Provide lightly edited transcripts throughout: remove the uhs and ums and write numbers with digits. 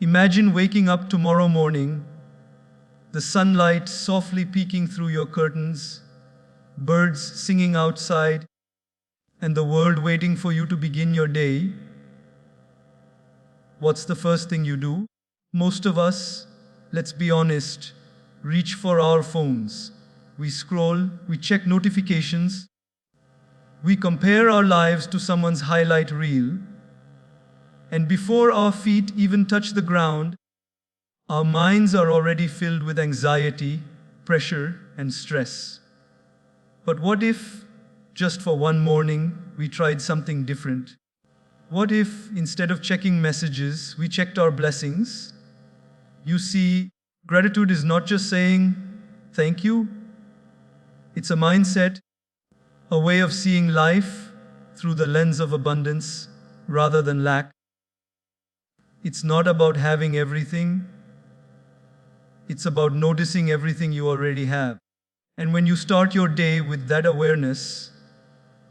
Imagine waking up tomorrow morning, the sunlight softly peeking through your curtains, birds singing outside, and the world waiting for you to begin your day. What's the first thing you do? Most of us, let's be honest, reach for our phones. We scroll, we check notifications, we compare our lives to someone's highlight reel, and before our feet even touch the ground, our minds are already filled with anxiety, pressure, and stress. But what if, just for one morning, we tried something different? What if, instead of checking messages, we checked our blessings? You see, gratitude is not just saying, thank you. It's a mindset, a way of seeing life through the lens of abundance rather than lack. It's not about having everything. It's about noticing everything you already have. And when you start your day with that awareness,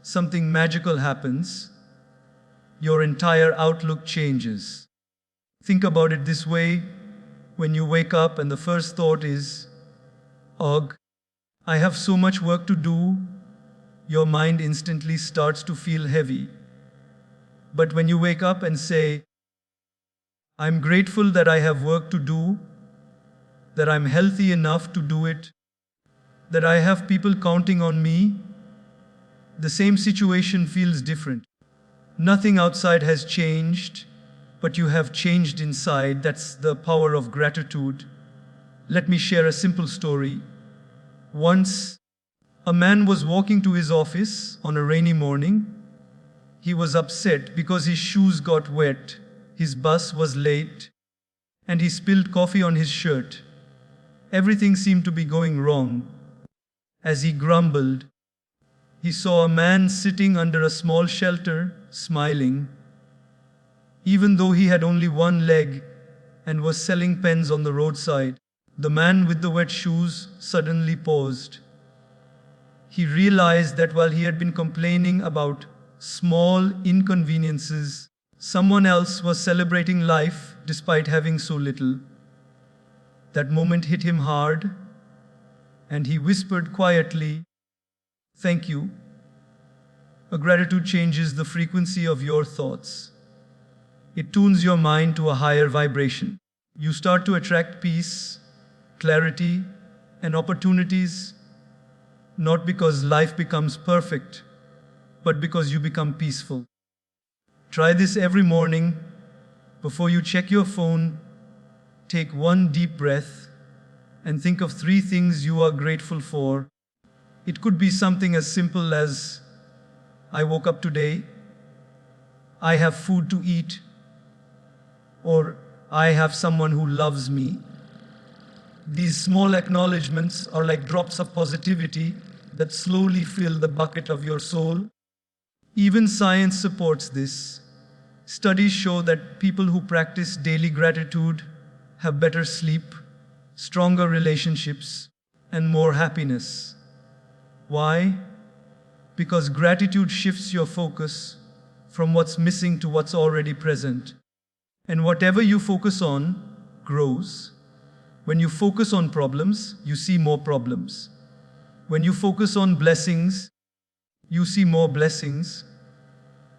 something magical happens. Your entire outlook changes. Think about it this way. When you wake up and the first thought is, ugh, I have so much work to do, your mind instantly starts to feel heavy. But when you wake up and say, I'm grateful that I have work to do, that I'm healthy enough to do it, that I have people counting on me, the same situation feels different. Nothing outside has changed, but you have changed inside. That's the power of gratitude. Let me share a simple story. Once, a man was walking to his office on a rainy morning. He was upset because his shoes got wet, his bus was late, and he spilled coffee on his shirt. Everything seemed to be going wrong. As he grumbled, he saw a man sitting under a small shelter, smiling. Even though he had only one leg and was selling pens on the roadside, the man with the wet shoes suddenly paused. He realized that while he had been complaining about small inconveniences, someone else was celebrating life despite having so little. That moment hit him hard, and he whispered quietly, "Thank you." A gratitude changes the frequency of your thoughts. It tunes your mind to a higher vibration. You start to attract peace, clarity, and opportunities, not because life becomes perfect, but because you become peaceful. Try this every morning. Before you check your phone, take one deep breath and think of 3 things you are grateful for. It could be something as simple as, I woke up today, I have food to eat, or I have someone who loves me. These small acknowledgements are like drops of positivity that slowly fill the bucket of your soul. Even science supports this. Studies show that people who practice daily gratitude have better sleep, stronger relationships, and more happiness. Why? Because gratitude shifts your focus from what's missing to what's already present. And whatever you focus on grows. When you focus on problems, you see more problems. When you focus on blessings, you see more blessings.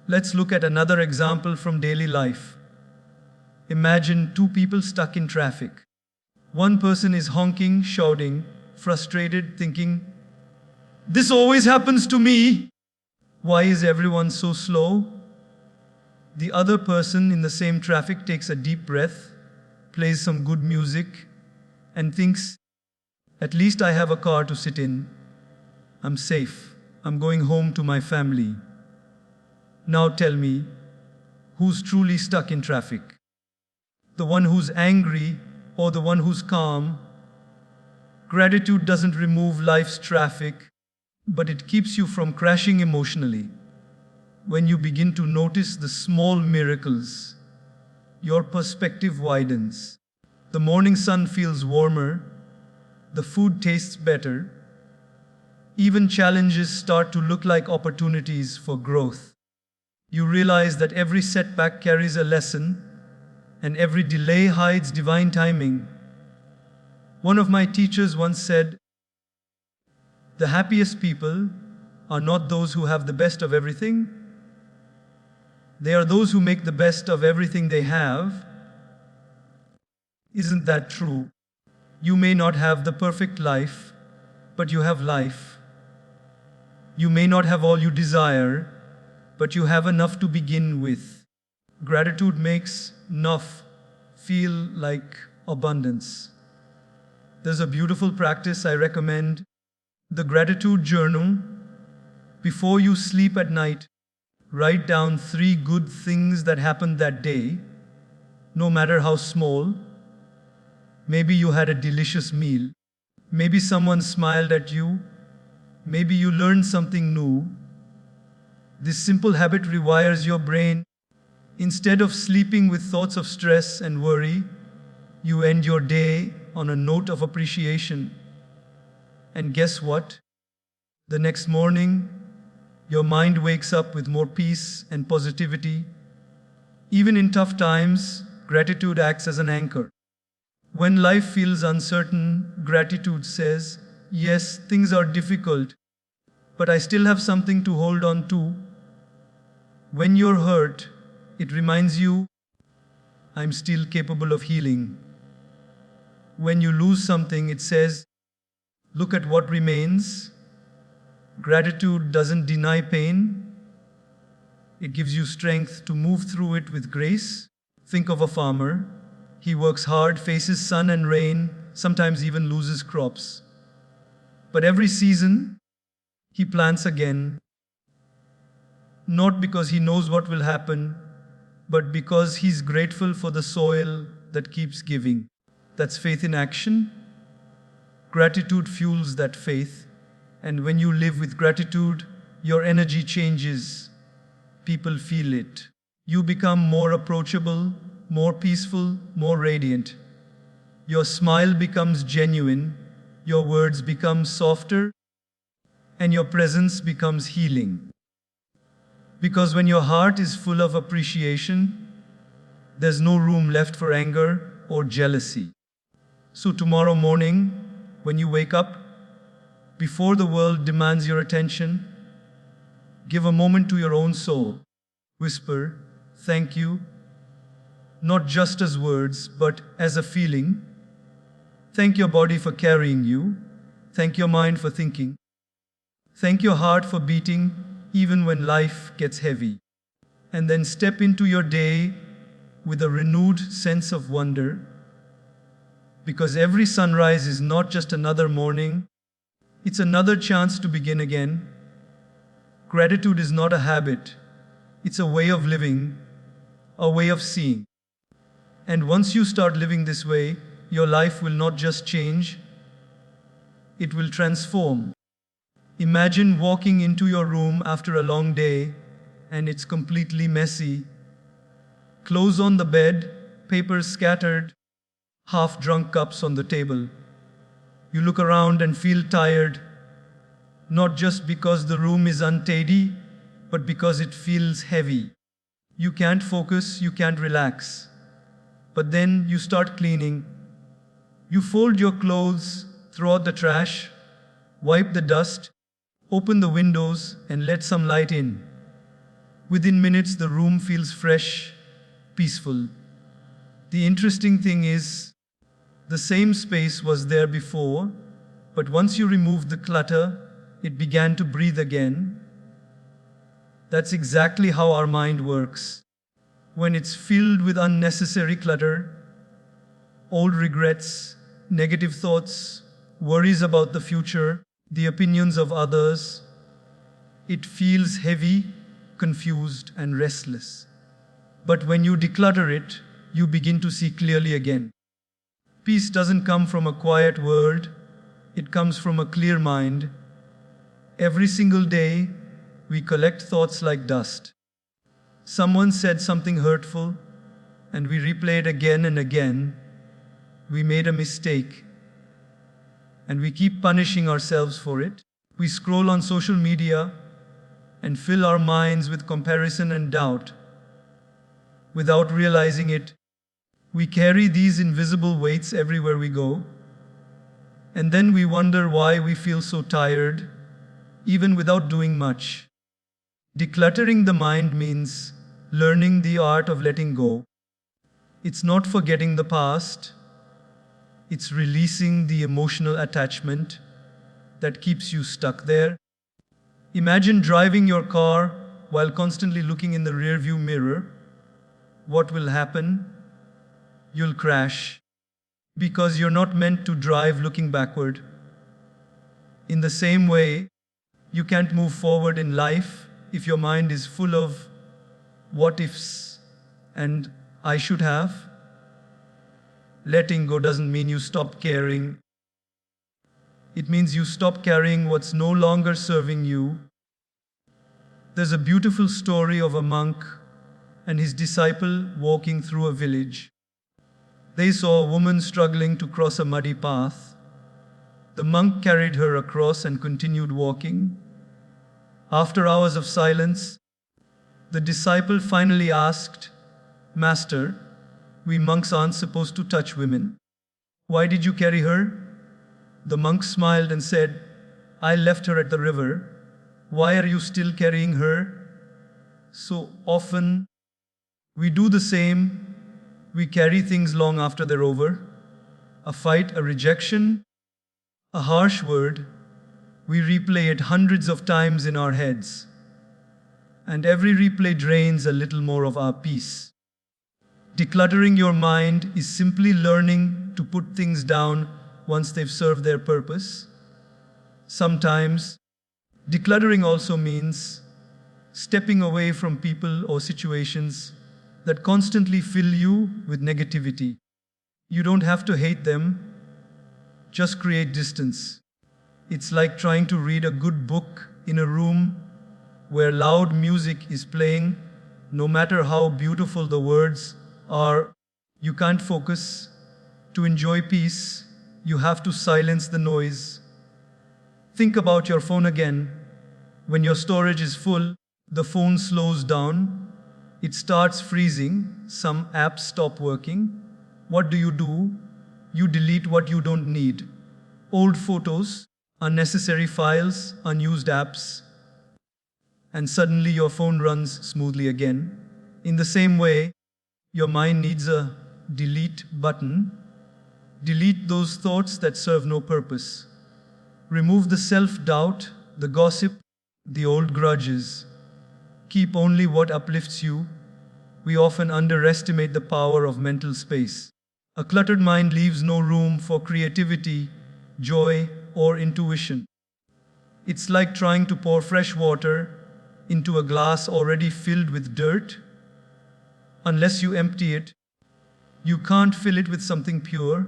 Let's look at another example from daily life. Imagine 2 people stuck in traffic. One person is honking, shouting, frustrated, thinking, "This always happens to me. Why is everyone so slow?" The other person in the same traffic takes a deep breath, plays some good music, and thinks, "At least I have a car to sit in. I'm safe. I'm going home to my family." Now tell me, who's truly stuck in traffic? The one who's angry or the one who's calm? Gratitude doesn't remove life's traffic, but it keeps you from crashing emotionally. When you begin to notice the small miracles, your perspective widens. The morning sun feels warmer, the food tastes better, even challenges start to look like opportunities for growth. You realize that every setback carries a lesson, and every delay hides divine timing. One of my teachers once said, "The happiest people are not those who have the best of everything. They are those who make the best of everything they have." Isn't that true? You may not have the perfect life, but you have life. You may not have all you desire, but you have enough to begin with. Gratitude makes enough feel like abundance. There's a beautiful practice I recommend: the gratitude journal. Before you sleep at night, write down 3 good things that happened that day, no matter how small. Maybe you had a delicious meal. Maybe someone smiled at you. Maybe you learned something new. This simple habit rewires your brain. Instead of sleeping with thoughts of stress and worry, you end your day on a note of appreciation. And guess what? The next morning, your mind wakes up with more peace and positivity. Even in tough times, gratitude acts as an anchor. When life feels uncertain, gratitude says, "Yes, things are difficult, but I still have something to hold on to." When you're hurt, it reminds you, "I'm still capable of healing." When you lose something, it says, "Look at what remains." Gratitude doesn't deny pain. It gives you strength to move through it with grace. Think of a farmer. He works hard, faces sun and rain, sometimes even loses crops. But every season, he plants again. Not because he knows what will happen, but because he's grateful for the soil that keeps giving. That's faith in action. Gratitude fuels that faith. And when you live with gratitude, your energy changes. People feel it. You become more approachable, more peaceful, more radiant. Your smile becomes genuine, your words become softer, and your presence becomes healing. Because when your heart is full of appreciation, there's no room left for anger or jealousy. So tomorrow morning, when you wake up, before the world demands your attention, give a moment to your own soul. Whisper, "Thank you," not just as words, but as a feeling. Thank your body for carrying you. Thank your mind for thinking. Thank your heart for beating, even when life gets heavy. And then step into your day with a renewed sense of wonder. Because every sunrise is not just another morning, it's another chance to begin again. Gratitude is not a habit, it's a way of living, a way of seeing. And once you start living this way, your life will not just change, it will transform. Imagine walking into your room after a long day and it's completely messy. Clothes on the bed, papers scattered, half-drunk cups on the table. You look around and feel tired, not just because the room is untidy, but because it feels heavy. You can't focus, you can't relax. But then you start cleaning. You fold your clothes, throw out the trash, wipe the dust, open the windows, and let some light in. Within minutes, the room feels fresh, peaceful. The interesting thing is, the same space was there before, but once you removed the clutter, it began to breathe again. That's exactly how our mind works. When it's filled with unnecessary clutter, old regrets, negative thoughts, worries about the future, the opinions of others, it feels heavy, confused, and restless. But when you declutter it, you begin to see clearly again. Peace doesn't come from a quiet world, it comes from a clear mind. Every single day, we collect thoughts like dust. Someone said something hurtful, and we replay it again and again. We made a mistake, and we keep punishing ourselves for it. We scroll on social media and fill our minds with comparison and doubt. Without realizing it, We carry these invisible weights everywhere we go, and then we wonder why we feel so tired, even without doing much. Decluttering the mind means learning the art of letting go. It's not forgetting the past, it's releasing the emotional attachment that keeps you stuck there. Imagine driving your car while constantly looking in the rearview mirror. What will happen? You'll crash because you're not meant to drive looking backward. In the same way, you can't move forward in life if your mind is full of what ifs and I should have. Letting go doesn't mean you stop caring. It means you stop carrying what's no longer serving you. There's a beautiful story of a monk and his disciple walking through a village. They saw a woman struggling to cross a muddy path. The monk carried her across and continued walking. After hours of silence, the disciple finally asked, "Master, we monks aren't supposed to touch women. Why did you carry her?" The monk smiled and said, "I left her at the river. Why are you still carrying her?" So often, we do the same. We carry things long after they're over. A fight, a rejection, a harsh word. We replay it hundreds of times in our heads. And every replay drains a little more of our peace. Decluttering your mind is simply learning to put things down once they've served their purpose. Sometimes, decluttering also means stepping away from people or situations that constantly fill you with negativity. You don't have to hate them, just create distance. It's like trying to read a good book in a room where loud music is playing. No matter how beautiful the words are, you can't focus. To enjoy peace, you have to silence the noise. Think about your phone again. When your storage is full, the phone slows down. It starts freezing. Some apps stop working. What do? You delete what you don't need. Old photos, unnecessary files, unused apps. And suddenly your phone runs smoothly again. In the same way, your mind needs a delete button. Delete those thoughts that serve no purpose. Remove the self-doubt, the gossip, the old grudges. Keep only what uplifts you. We often underestimate the power of mental space. A cluttered mind leaves no room for creativity, joy, or intuition. It's like trying to pour fresh water into a glass already filled with dirt. Unless you empty it, you can't fill it with something pure.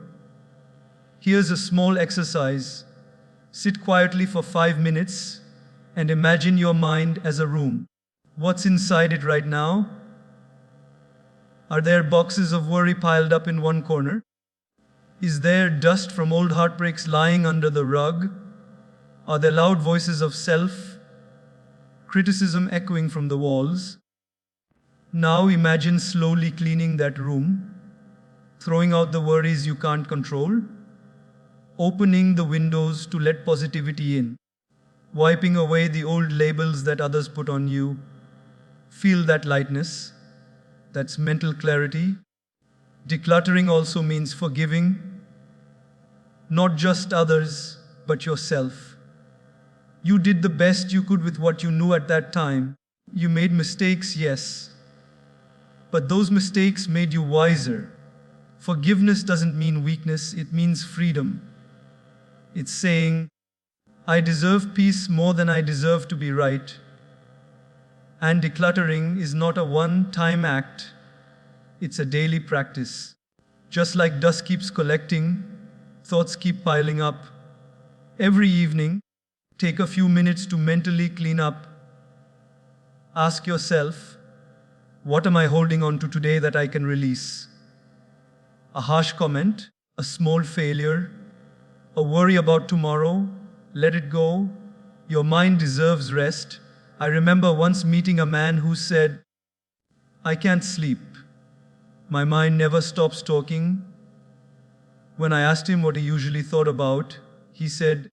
Here's a small exercise. Sit quietly for 5 minutes and imagine your mind as a room. What's inside it right now? Are there boxes of worry piled up in one corner? Is there dust from old heartbreaks lying under the rug? Are there loud voices of self-criticism echoing from the walls? Now imagine slowly cleaning that room, throwing out the worries you can't control, opening the windows to let positivity in, wiping away the old labels that others put on you. Feel that lightness. That's mental clarity. Decluttering also means forgiving, not just others, but yourself. You did the best you could with what you knew at that time. You made mistakes, yes, but those mistakes made you wiser. Forgiveness doesn't mean weakness, it means freedom. It's saying, I deserve peace more than I deserve to be right. And decluttering is not a one-time act, it's a daily practice. Just like dust keeps collecting, thoughts keep piling up. Every evening, take a few minutes to mentally clean up. Ask yourself, what am I holding on to today that I can release? A harsh comment, a small failure, a worry about tomorrow, let it go. Your mind deserves rest. I remember once meeting a man who said, I can't sleep. My mind never stops talking. When I asked him what he usually thought about, he said,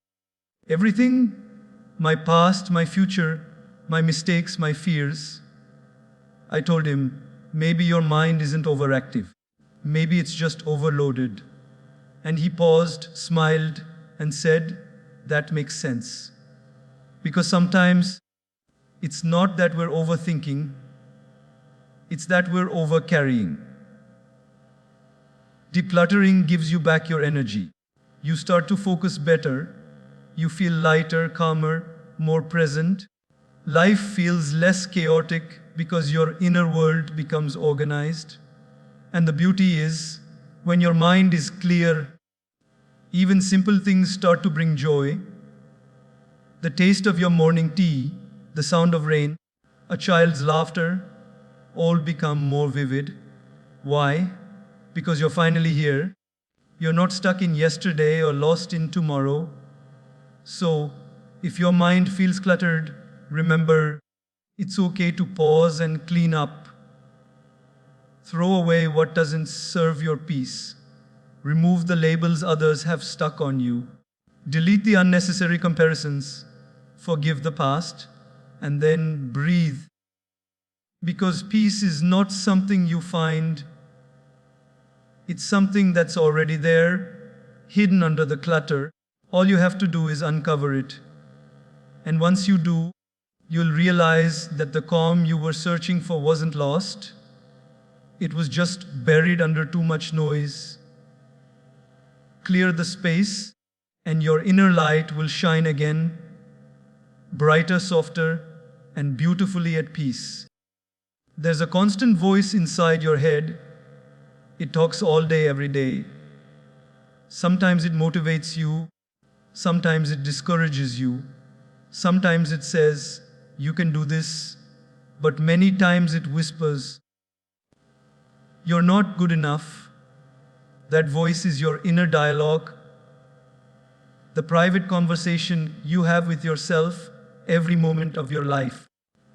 everything, my past, my future, my mistakes, my fears. I told him, maybe your mind isn't overactive. Maybe it's just overloaded. And he paused, smiled, and said, that makes sense. Because sometimes it's not that we're overthinking, it's that we're overcarrying. Decluttering gives you back your energy. You start to focus better. You feel lighter, calmer, more present. Life feels less chaotic because your inner world becomes organized. And the beauty is, when your mind is clear, even simple things start to bring joy. The taste of your morning tea, the sound of rain, a child's laughter, all become more vivid. Why? Because you're finally here. You're not stuck in yesterday or lost in tomorrow. So, if your mind feels cluttered, remember, it's okay to pause and clean up. Throw away what doesn't serve your peace. Remove the labels others have stuck on you. Delete the unnecessary comparisons. Forgive the past. And then breathe. Because peace is not something you find. It's something that's already there, hidden under the clutter. All you have to do is uncover it. And once you do, you'll realize that the calm you were searching for wasn't lost. It was just buried under too much noise. Clear the space, and your inner light will shine again, brighter, softer, and beautifully at peace. There's a constant voice inside your head. It talks all day, every day. Sometimes it motivates you. Sometimes it discourages you. Sometimes it says, you can do this. But many times it whispers, you're not good enough. That voice is your inner dialogue, the private conversation you have with yourself every moment of your life.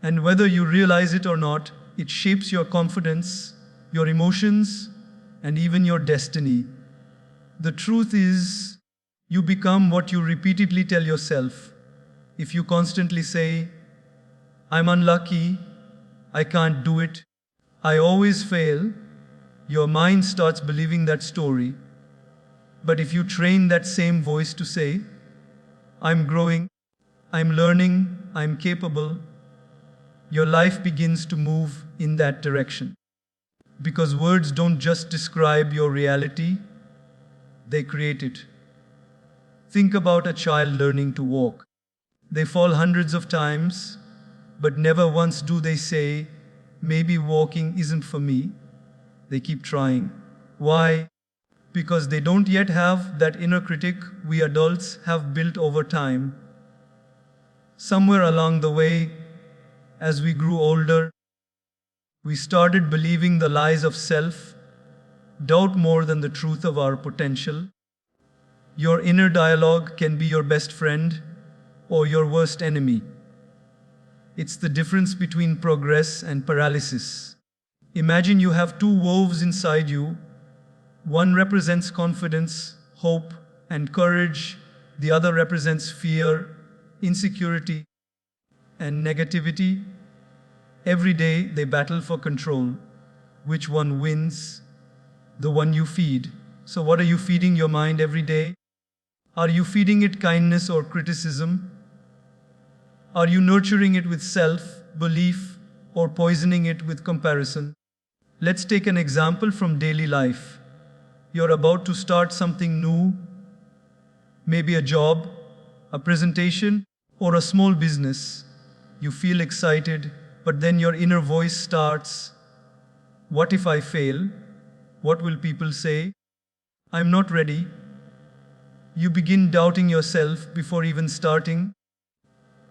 And whether you realize it or not, it shapes your confidence, your emotions, and even your destiny. The truth is, you become what you repeatedly tell yourself. If you constantly say, I'm unlucky, I can't do it, I always fail, your mind starts believing that story. But if you train that same voice to say, I'm growing, I'm learning, I'm capable, your life begins to move in that direction. Because words don't just describe your reality, they create it. Think about a child learning to walk. They fall hundreds of times, but never once do they say, maybe walking isn't for me. They keep trying. Why? Because they don't yet have that inner critic we adults have built over time. Somewhere along the way, as we grew older, we started believing the lies of self, doubt more than the truth of our potential. Your inner dialogue can be your best friend or your worst enemy. It's the difference between progress and paralysis. Imagine you have two wolves inside you. One represents confidence, hope, and courage. The other represents fear, insecurity, and negativity. Every day they battle for control. Which one wins? The one you feed. So what are you feeding your mind every day? Are you feeding it kindness or criticism? Are you nurturing it with self-belief or poisoning it with comparison? Let's take an example from daily life. You're about to start something new, maybe a job, a presentation, or a small business. You feel excited, but then your inner voice starts, what if I fail? What will people say? I'm not ready. You begin doubting yourself before even starting.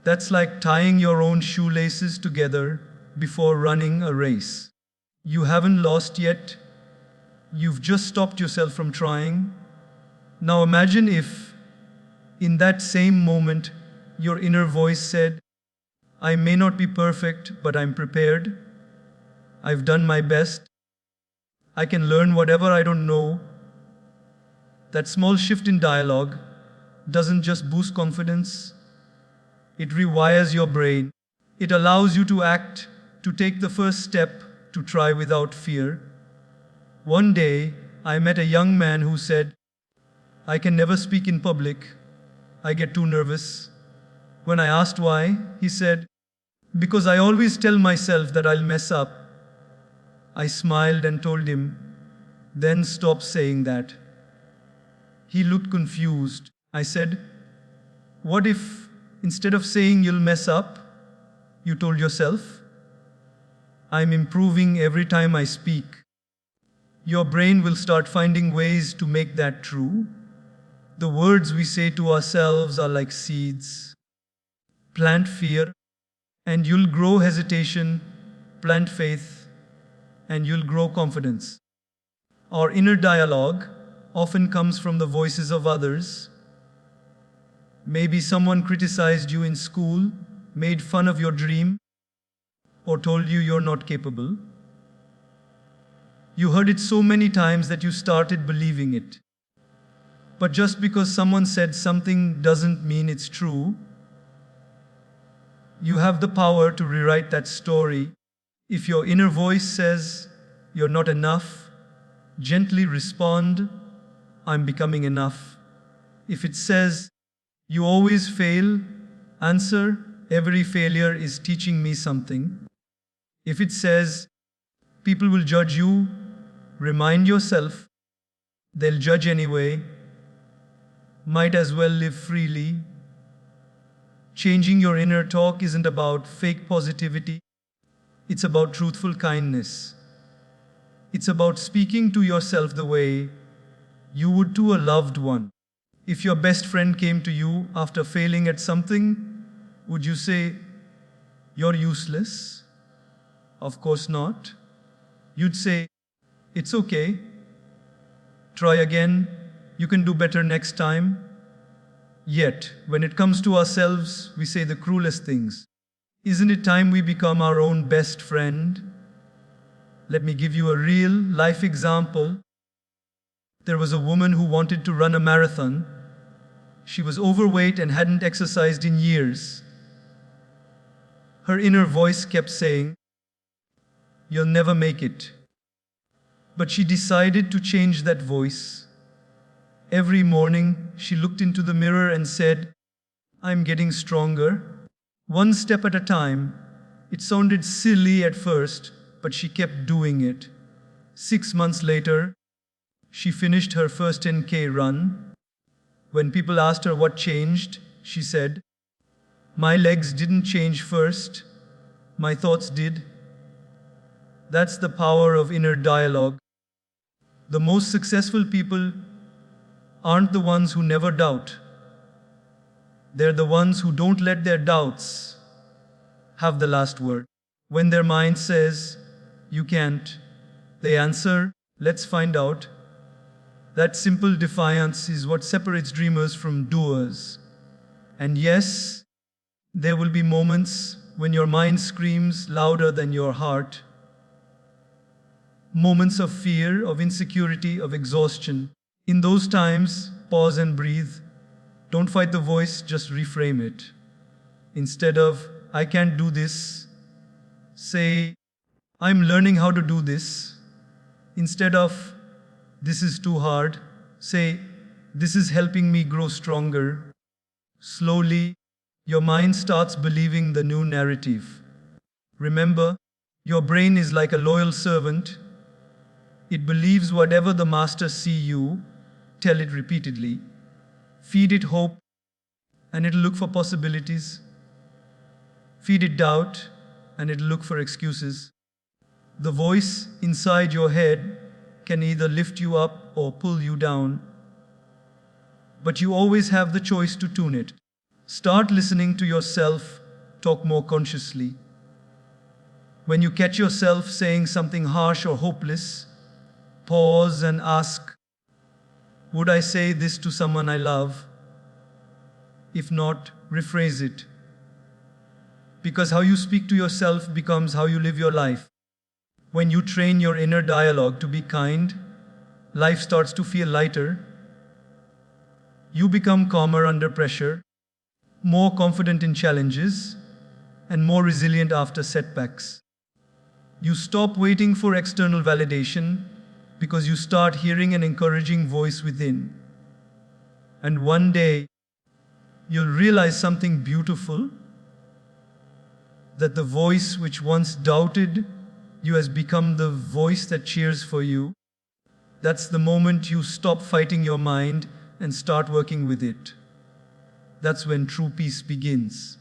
That's like tying your own shoelaces together before running a race. You haven't lost yet. You've just stopped yourself from trying. Now imagine if, in that same moment, your inner voice said, I may not be perfect, but I'm prepared. I've done my best. I can learn whatever I don't know. That small shift in dialogue doesn't just boost confidence, it rewires your brain. It allows you to act, to take the first step, to try without fear. One day, I met a young man who said, I can never speak in public. I get too nervous. When I asked why, he said, because I always tell myself that I'll mess up. I smiled and told him, then stop saying that. He looked confused. I said, what if, instead of saying you'll mess up, you told yourself, I'm improving every time I speak? Your brain will start finding ways to make that true. The words we say to ourselves are like seeds. Plant fear, and you'll grow hesitation. Plant faith, and you'll grow confidence. Our inner dialogue often comes from the voices of others. Maybe someone criticized you in school, made fun of your dream, or told you you're not capable. You heard it so many times that you started believing it. But just because someone said something doesn't mean it's true. You have the power to rewrite that story. If your inner voice says, you're not enough, gently respond, I'm becoming enough. If it says, you always fail, answer, every failure is teaching me something. If it says, people will judge you, remind yourself, they'll judge anyway. Might as well live freely. Changing your inner talk isn't about fake positivity. It's about truthful kindness. It's about speaking to yourself the way you would to a loved one. If your best friend came to you after failing at something, would you say, you're useless? Of course not. You'd say, it's okay. Try again. You can do better next time. Yet, when it comes to ourselves, we say the cruelest things. Isn't it time we become our own best friend? Let me give you a real life example. There was a woman who wanted to run a marathon. She was overweight and hadn't exercised in years. Her inner voice kept saying, you'll never make it. But she decided to change that voice. Every morning, she looked into the mirror and said, I'm getting stronger. One step at a time. It sounded silly at first, but she kept doing it. 6 months later, she finished her first 10K run. When people asked her what changed, she said, my legs didn't change first, my thoughts did. That's the power of inner dialogue. The most successful people aren't the ones who never doubt. They're the ones who don't let their doubts have the last word. When their mind says, you can't, they answer, let's find out. That simple defiance is what separates dreamers from doers. And yes, there will be moments when your mind screams louder than your heart. Moments of fear, of insecurity, of exhaustion. In those times, pause and breathe. Don't fight the voice, just reframe it. Instead of, I can't do this, say, I'm learning how to do this. Instead of, this is too hard, say, this is helping me grow stronger. Slowly, your mind starts believing the new narrative. Remember, your brain is like a loyal servant. It believes whatever the master see you, tell it repeatedly. Feed it hope, and it'll look for possibilities. Feed it doubt, and it'll look for excuses. The voice inside your head can either lift you up or pull you down. But you always have the choice to tune it. Start listening to yourself, talk more consciously. When you catch yourself saying something harsh or hopeless, pause and ask, would I say this to someone I love? If not, rephrase it. Because how you speak to yourself becomes how you live your life. When you train your inner dialogue to be kind, life starts to feel lighter. You become calmer under pressure, more confident in challenges, and more resilient after setbacks. You stop waiting for external validation because you start hearing an encouraging voice within. And one day, you'll realize something beautiful, that the voice which once doubted you has become the voice that cheers for you. That's the moment you stop fighting your mind and start working with it. That's when true peace begins.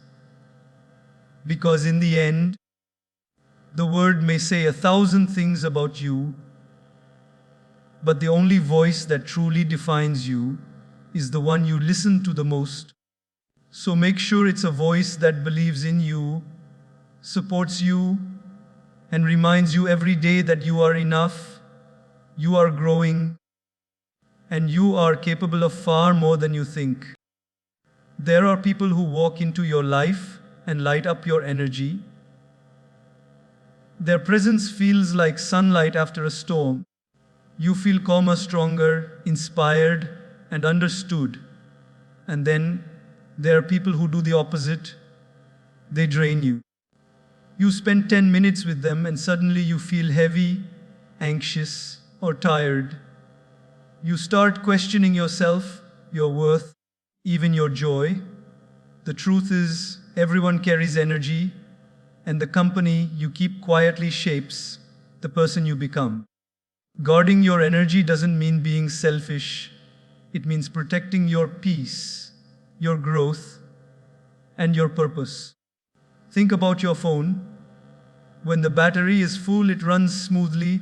Because in the end, the world may say 1,000 things about you, but the only voice that truly defines you is the one you listen to the most. So make sure it's a voice that believes in you, supports you, and reminds you every day that you are enough, you are growing, and you are capable of far more than you think. There are people who walk into your life and light up your energy. Their presence feels like sunlight after a storm. You feel calmer, stronger, inspired, and understood. And then there are people who do the opposite. They drain you. You spend 10 minutes with them and suddenly you feel heavy, anxious, or tired. You start questioning yourself, your worth, even your joy. The truth is, everyone carries energy, and the company you keep quietly shapes the person you become. Guarding your energy doesn't mean being selfish. It means protecting your peace, your growth, and your purpose. Think about your phone. When the battery is full, it runs smoothly.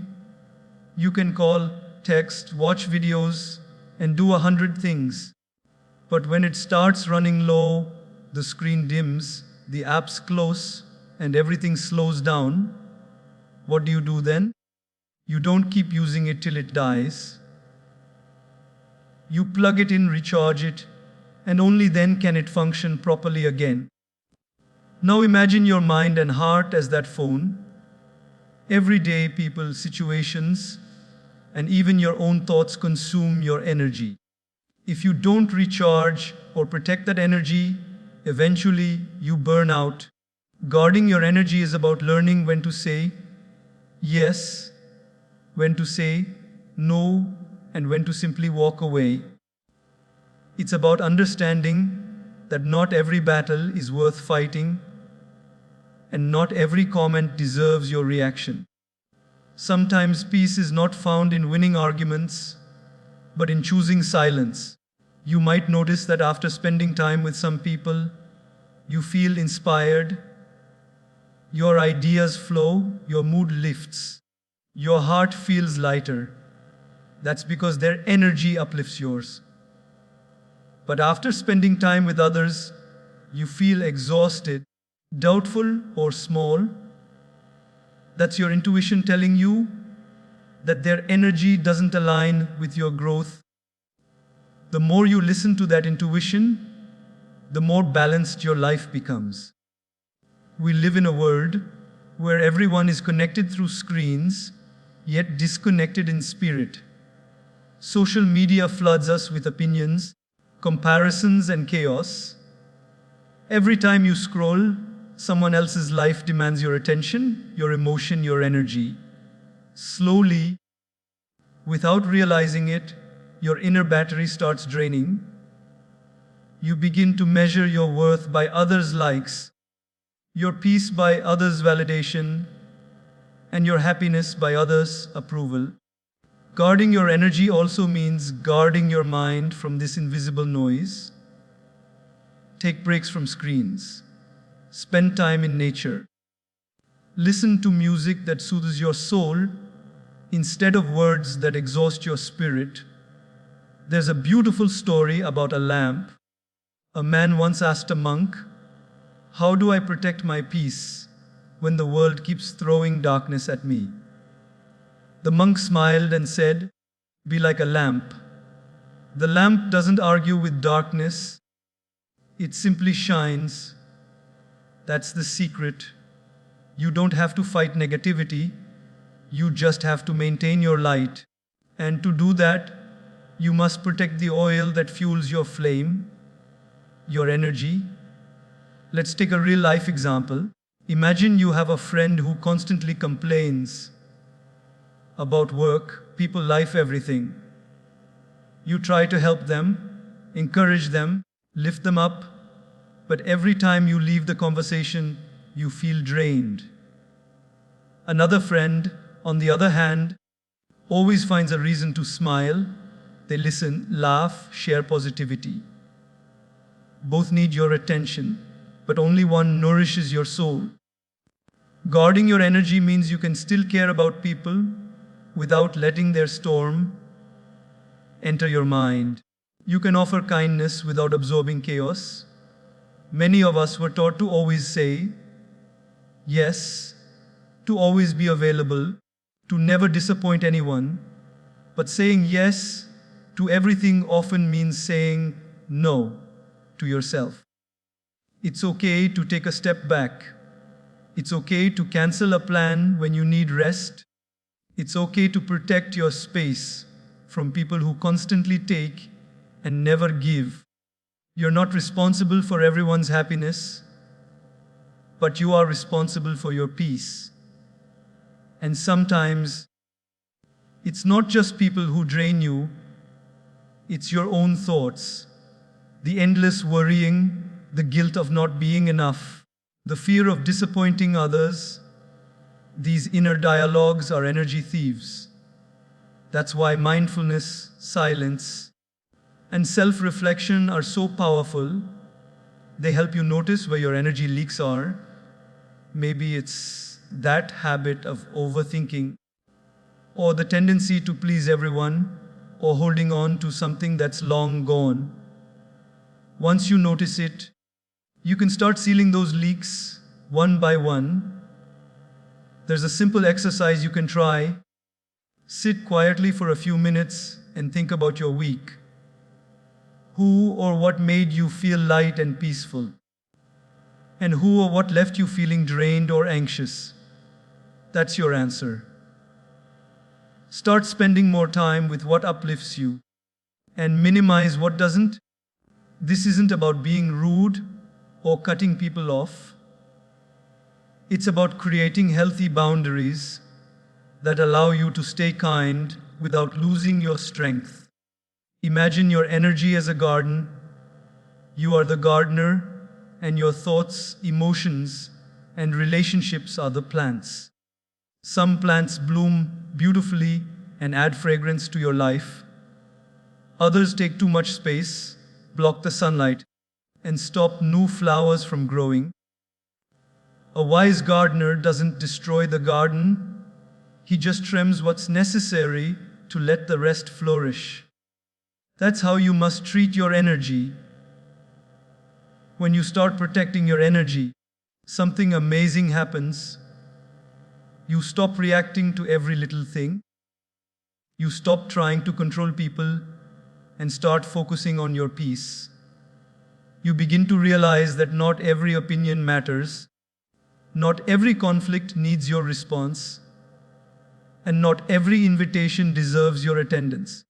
You can call, text, watch videos, and do 100 things. But when it starts running low, the screen dims, the apps close, and everything slows down, what do you do then? You don't keep using it till it dies. You plug it in, recharge it, and only then can it function properly again. Now imagine your mind and heart as that phone. Every day, people, situations, and even your own thoughts consume your energy. If you don't recharge or protect that energy, eventually you burn out. Guarding your energy is about learning when to say yes, when to say no, and when to simply walk away. It's about understanding that not every battle is worth fighting, and not every comment deserves your reaction. Sometimes peace is not found in winning arguments, but in choosing silence. You might notice that after spending time with some people, you feel inspired, your ideas flow, your mood lifts, your heart feels lighter. That's because their energy uplifts yours. But after spending time with others, you feel exhausted, doubtful, or small. That's your intuition telling you that their energy doesn't align with your growth. The more you listen to that intuition, the more balanced your life becomes. We live in a world where everyone is connected through screens, yet disconnected in spirit. Social media floods us with opinions, comparisons, and chaos. Every time you scroll, someone else's life demands your attention, your emotion, your energy. Slowly, without realizing it, your inner battery starts draining. You begin to measure your worth by others' likes, your peace by others' validation, and your happiness by others' approval. Guarding your energy also means guarding your mind from this invisible noise. Take breaks from screens. Spend time in nature. Listen to music that soothes your soul instead of words that exhaust your spirit. There's a beautiful story about a lamp. A man once asked a monk, "How do I protect my peace when the world keeps throwing darkness at me?" The monk smiled and said, "Be like a lamp. The lamp doesn't argue with darkness, it simply shines. That's the secret. You don't have to fight negativity, You just have to maintain your light. And to do that, you must protect the oil that fuels your flame, your energy. Let's take a real life example. Imagine you have a friend who constantly complains about work, people, life, everything. You try to help them, encourage them, lift them up, but every time you leave the conversation, you feel drained. Another friend, on the other hand, always finds a reason to smile. They listen, laugh, share positivity. Both need your attention, but only one nourishes your soul. Guarding your energy means you can still care about people without letting their storm enter your mind. You can offer kindness without absorbing chaos. Many of us were taught to always say yes, to always be available, to never disappoint anyone. But saying yes to everything often means saying no to yourself. It's okay to take a step back. It's okay to cancel a plan when you need rest. It's okay to protect your space from people who constantly take and never give. You're not responsible for everyone's happiness, but you are responsible for your peace. And sometimes, it's not just people who drain you, it's your own thoughts. The endless worrying, the guilt of not being enough, the fear of disappointing others. These inner dialogues are energy thieves. That's why mindfulness, silence, and self-reflection are so powerful. They help you notice where your energy leaks are. Maybe it's that habit of overthinking, or the tendency to please everyone, or holding on to something that's long gone. Once you notice it, you can start sealing those leaks one by one. There's a simple exercise you can try. Sit quietly for a few minutes and think about your week. Who or what made you feel light and peaceful? And who or what left you feeling drained or anxious? That's your answer. Start spending more time with what uplifts you and minimize what doesn't. This isn't about being rude or cutting people off. It's about creating healthy boundaries that allow you to stay kind without losing your strength. Imagine your energy as a garden. You are the gardener, and your thoughts, emotions, and relationships are the plants. Some plants bloom beautifully and add fragrance to your life. Others take too much space, block the sunlight, and stop new flowers from growing. A wise gardener doesn't destroy the garden. He just trims what's necessary to let the rest flourish. That's how you must treat your energy. When you start protecting your energy, something amazing happens. You stop reacting to every little thing. You stop trying to control people and start focusing on your peace. You begin to realize that not every opinion matters, not every conflict needs your response, and not every invitation deserves your attendance.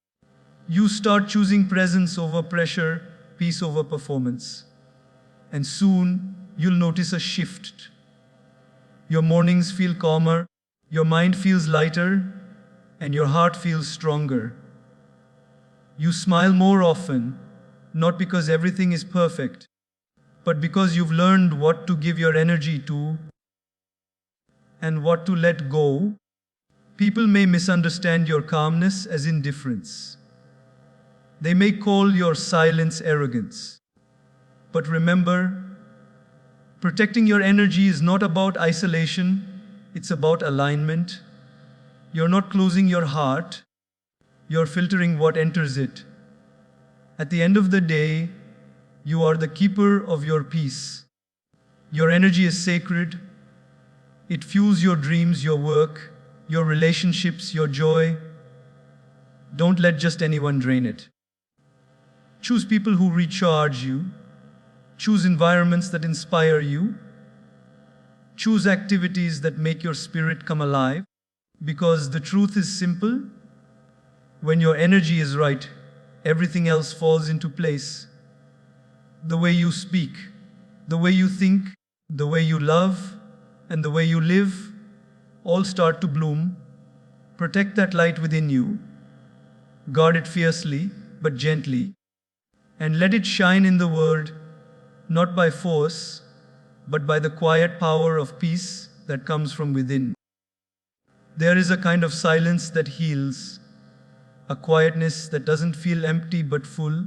You start choosing presence over pressure, peace over performance. And soon, you'll notice a shift. Your mornings feel calmer, your mind feels lighter, and your heart feels stronger. You smile more often, not because everything is perfect, but because you've learned what to give your energy to and what to let go. People may misunderstand your calmness as indifference. They may call your silence arrogance. But remember, protecting your energy is not about isolation, it's about alignment. You're not closing your heart, you're filtering what enters it. At the end of the day, you are the keeper of your peace. Your energy is sacred. It fuels your dreams, your work, your relationships, your joy. Don't let just anyone drain it. Choose people who recharge you. Choose environments that inspire you. Choose activities that make your spirit come alive. Because the truth is simple. When your energy is right, everything else falls into place. The way you speak, the way you think, the way you love, and the way you live all start to bloom. Protect that light within you. Guard it fiercely, but gently. And let it shine in the world, not by force, but by the quiet power of peace that comes from within. There is a kind of silence that heals, a quietness that doesn't feel empty but full,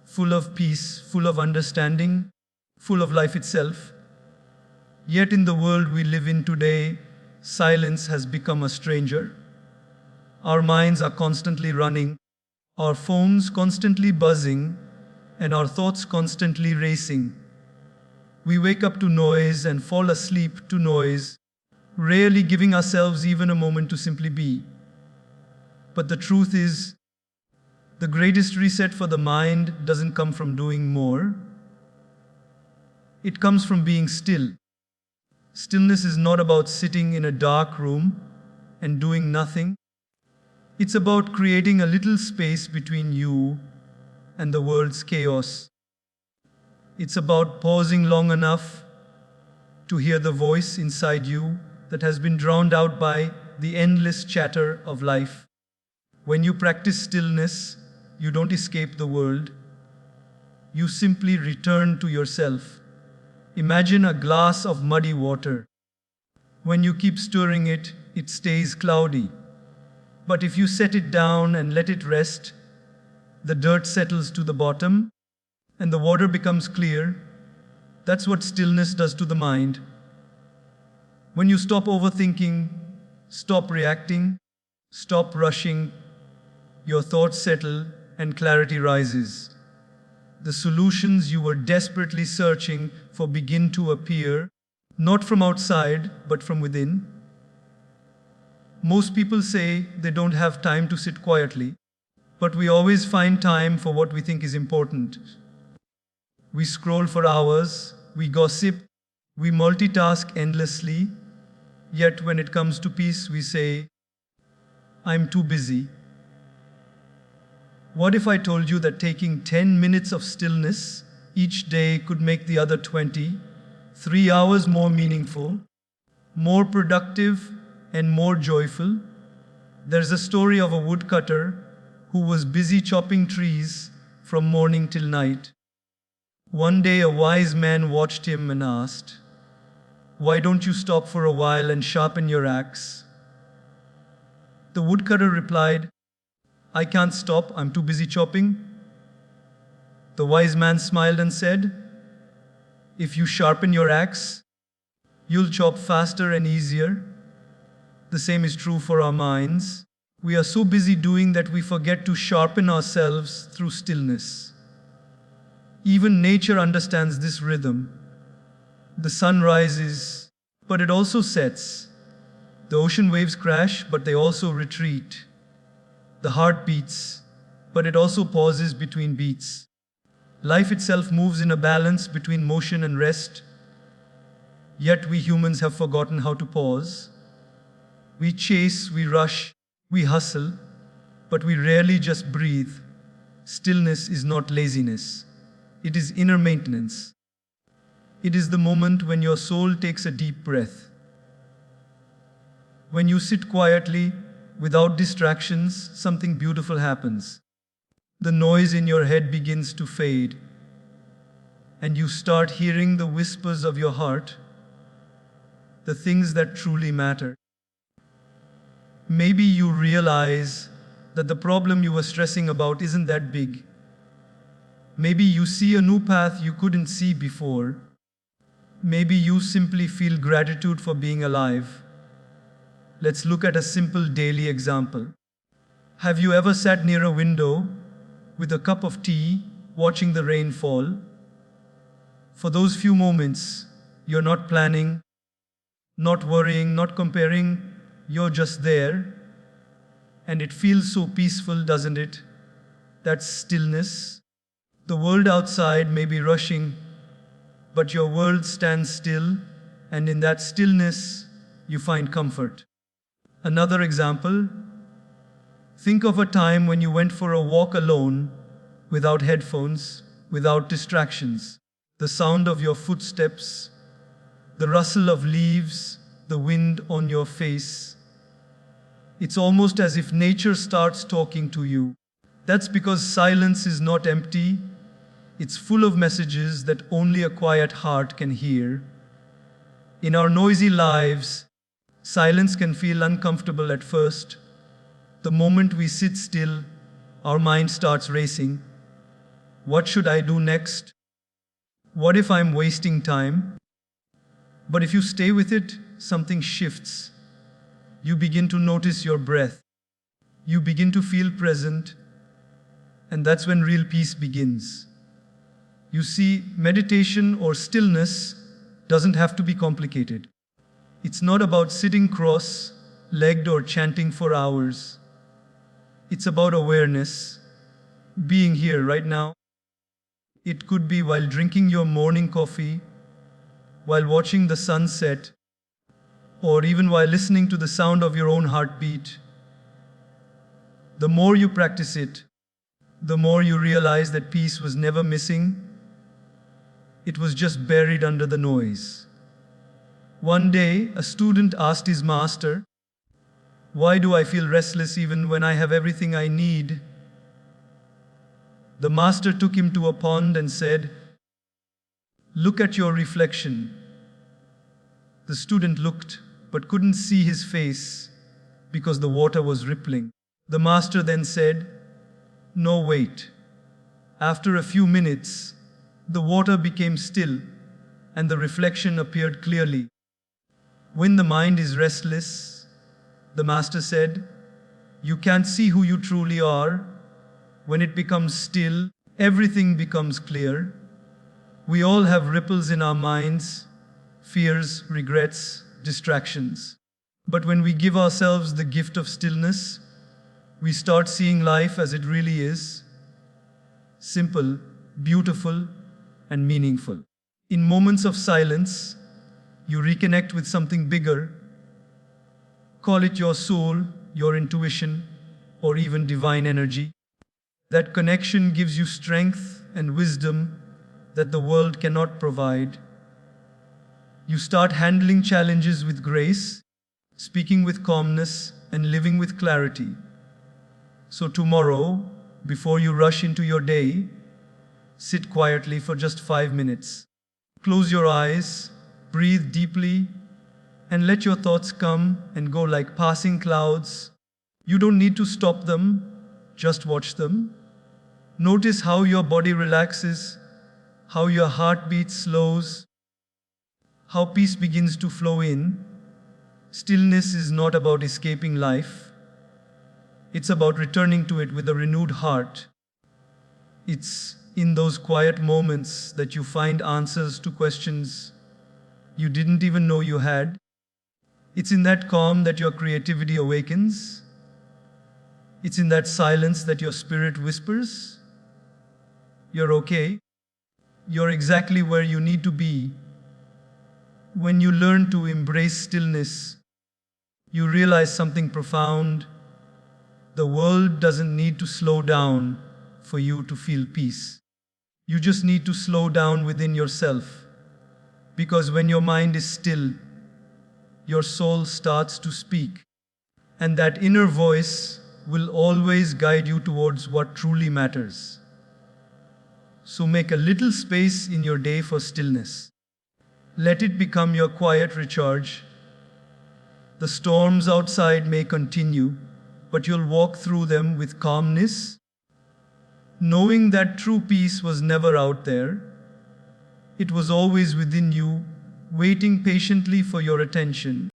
full of peace, full of understanding, full of life itself. Yet in the world we live in today, silence has become a stranger. Our minds are constantly running, our phones constantly buzzing, and our thoughts constantly racing. We wake up to noise and fall asleep to noise, rarely giving ourselves even a moment to simply be. But the truth is, the greatest reset for the mind doesn't come from doing more. It comes from being still. Stillness is not about sitting in a dark room and doing nothing. It's about creating a little space between you and the world's chaos. It's about pausing long enough to hear the voice inside you that has been drowned out by the endless chatter of life. When you practice stillness, you don't escape the world. You simply return to yourself. Imagine a glass of muddy water. When you keep stirring it, it stays cloudy. But if you set it down and let it rest, the dirt settles to the bottom and the water becomes clear. That's what stillness does to the mind. When you stop overthinking, stop reacting, stop rushing, your thoughts settle and clarity rises. The solutions you were desperately searching for begin to appear, not from outside, but from within. Most people say they don't have time to sit quietly, but we always find time for what we think is important. We scroll for hours, we gossip, we multitask endlessly, yet when it comes to peace, we say, I'm too busy. What if I told you that taking 10 minutes of stillness each day could make the other 20, 3 hours more meaningful, more productive, and more joyful? There's a story of a woodcutter who was busy chopping trees from morning till night. One day a wise man watched him and asked, "Why don't you stop for a while and sharpen your axe?" The woodcutter replied, "I can't stop, I'm too busy chopping." The wise man smiled and said, "If you sharpen your axe, you'll chop faster and easier." The same is true for our minds. We are so busy doing that we forget to sharpen ourselves through stillness. Even nature understands this rhythm. The sun rises, but it also sets. The ocean waves crash, but they also retreat. The heart beats, but it also pauses between beats. Life itself moves in a balance between motion and rest. Yet we humans have forgotten how to pause. We chase, we rush, we hustle, but we rarely just breathe. Stillness is not laziness. It is inner maintenance. It is the moment when your soul takes a deep breath. When you sit quietly, without distractions, something beautiful happens. The noise in your head begins to fade, and you start hearing the whispers of your heart, the things that truly matter. Maybe you realize that the problem you were stressing about isn't that big. Maybe you see a new path you couldn't see before. Maybe you simply feel gratitude for being alive. Let's look at a simple daily example. Have you ever sat near a window with a cup of tea, watching the rain fall? For those few moments, you're not planning, not worrying, not comparing, you're just there. And it feels so peaceful, doesn't it? That's stillness. The world outside may be rushing, but your world stands still, and in that stillness, you find comfort. Another example, think of a time when you went for a walk alone, without headphones, without distractions. The sound of your footsteps, the rustle of leaves, the wind on your face. It's almost as if nature starts talking to you. That's because silence is not empty, it's full of messages that only a quiet heart can hear. In our noisy lives, silence can feel uncomfortable at first. The moment we sit still, our mind starts racing. What should I do next? What if I'm wasting time? But if you stay with it, something shifts. You begin to notice your breath. You begin to feel present. And that's when real peace begins. You see, meditation or stillness doesn't have to be complicated. It's not about sitting cross-legged or chanting for hours. It's about awareness, being here right now. It could be while drinking your morning coffee, while watching the sunset, or even while listening to the sound of your own heartbeat. The more you practice it, the more you realize that peace was never missing. It was just buried under the noise. One day, a student asked his master, "Why do I feel restless even when I have everything I need?" The master took him to a pond and said, "Look at your reflection." The student looked, but couldn't see his face because the water was rippling. The master then said, "No, wait." After a few minutes, the water became still and the reflection appeared clearly. When the mind is restless, the master said, you can't see who you truly are. When it becomes still, everything becomes clear. We all have ripples in our minds, fears, regrets, distractions. But when we give ourselves the gift of stillness, we start seeing life as it really is, simple, beautiful, and meaningful. In moments of silence, you reconnect with something bigger. Call it your soul, your intuition, or even divine energy. That connection gives you strength and wisdom that the world cannot provide. You start handling challenges with grace, speaking with calmness, and living with clarity. So tomorrow, before you rush into your day, sit quietly for just 5 minutes. Close your eyes, breathe deeply, and let your thoughts come and go like passing clouds. You don't need to stop them, just watch them. Notice how your body relaxes, how your heartbeat slows, how peace begins to flow in. Stillness is not about escaping life. It's about returning to it with a renewed heart. It's in those quiet moments that you find answers to questions you didn't even know you had. It's in that calm that your creativity awakens. It's in that silence that your spirit whispers, "You're okay. You're exactly where you need to be." When you learn to embrace stillness, you realize something profound. The world doesn't need to slow down for you to feel peace. You just need to slow down within yourself. Because when your mind is still, your soul starts to speak. And that inner voice will always guide you towards what truly matters. So make a little space in your day for stillness. Let it become your quiet recharge. The storms outside may continue, but you'll walk through them with calmness, knowing that true peace was never out there. It was always within you, waiting patiently for your attention.